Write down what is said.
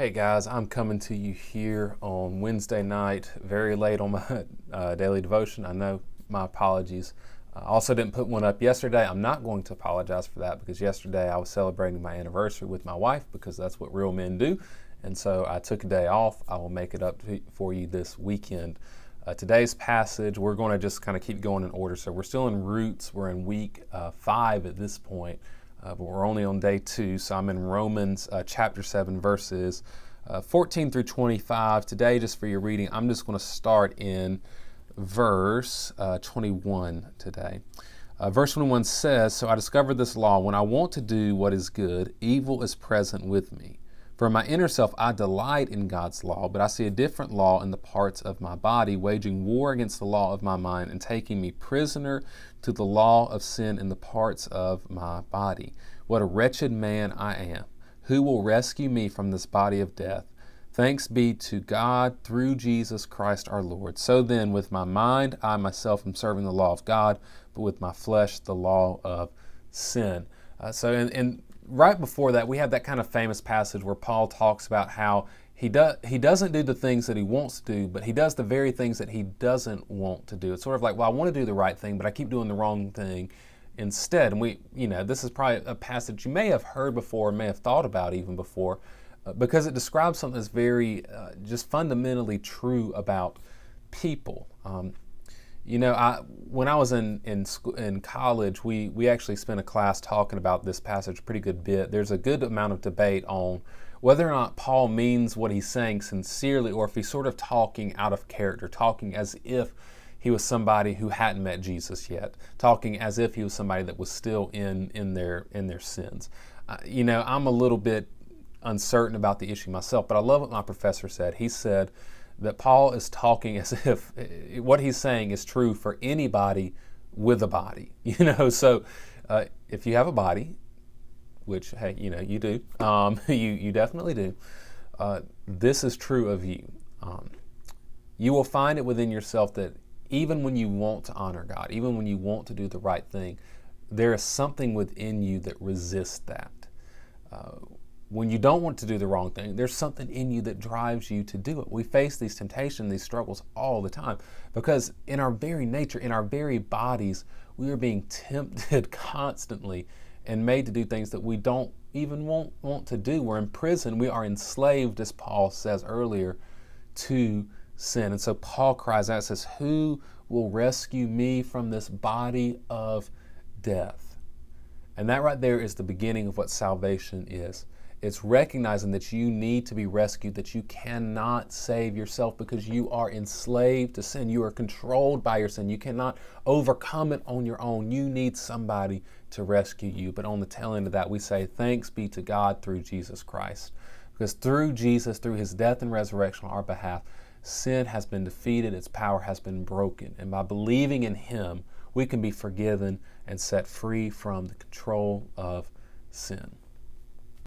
Hey guys, I'm coming to you here on Wednesday night, very late on my daily devotion. I know, my apologies. I also didn't put one up yesterday. I'm not going to apologize for that because yesterday I was celebrating my anniversary with my wife because that's what real men do. And so I took a day off. I will make it up for you this weekend. Today's passage, we're going to just kind of keep going in order. So we're still in Roots. We're in week 5 at this point. But we're only on day 2, so I'm in Romans chapter 7, verses 14 through 25. Today, just for your reading, I'm just going to start in verse 21 today. Verse 21 says, "So I discovered this law, when I want to do what is good, evil is present with me. For in my inner self I delight in God's law, but I see a different law in the parts of my body, waging war against the law of my mind and taking me prisoner to the law of sin in the parts of my body. What a wretched man I am! Who will rescue me from this body of death? Thanks be to God through Jesus Christ our Lord. So then, with my mind, I myself am serving the law of God, but with my flesh, the law of sin." And right before that, we have that kind of famous passage where Paul talks about how he doesn't do the things that he wants to do, but he does the very things that he doesn't want to do. It's sort of like, well, I want to do the right thing, but I keep doing the wrong thing instead. And this is probably a passage you may have heard before, may have thought about even before, because it describes something that's very just fundamentally true about people. When I was in college, we actually spent a class talking about this passage a pretty good bit. There's a good amount of debate on whether or not Paul means what he's saying sincerely, or if he's sort of talking out of character, talking as if he was somebody who hadn't met Jesus yet, talking as if he was somebody that was still in their sins. I'm a little bit uncertain about the issue myself, but I love what my professor said. He said that Paul is talking as if what he's saying is true for anybody with a body. So if you have a body, which, hey, you do, you definitely do, this is true of you. You will find it within yourself that even when you want to honor God, even when you want to do the right thing, there is something within you that resists that. When you don't want to do the wrong thing, there's something in you that drives you to do it. We face these temptations, these struggles all the time, because in our very nature, in our very bodies, we are being tempted constantly and made to do things that we don't even want to do. We're in prison. We are enslaved, as Paul says earlier, to sin. And so Paul cries out, says, "Who will rescue me from this body of death?" And that right there is the beginning of what salvation is. It's recognizing that you need to be rescued, that you cannot save yourself because you are enslaved to sin. You are controlled by your sin. You cannot overcome it on your own. You need somebody to rescue you. But on the tail end of that, we say, thanks be to God through Jesus Christ. Because through Jesus, through his death and resurrection on our behalf, sin has been defeated, its power has been broken. And by believing in him, we can be forgiven and set free from the control of sin.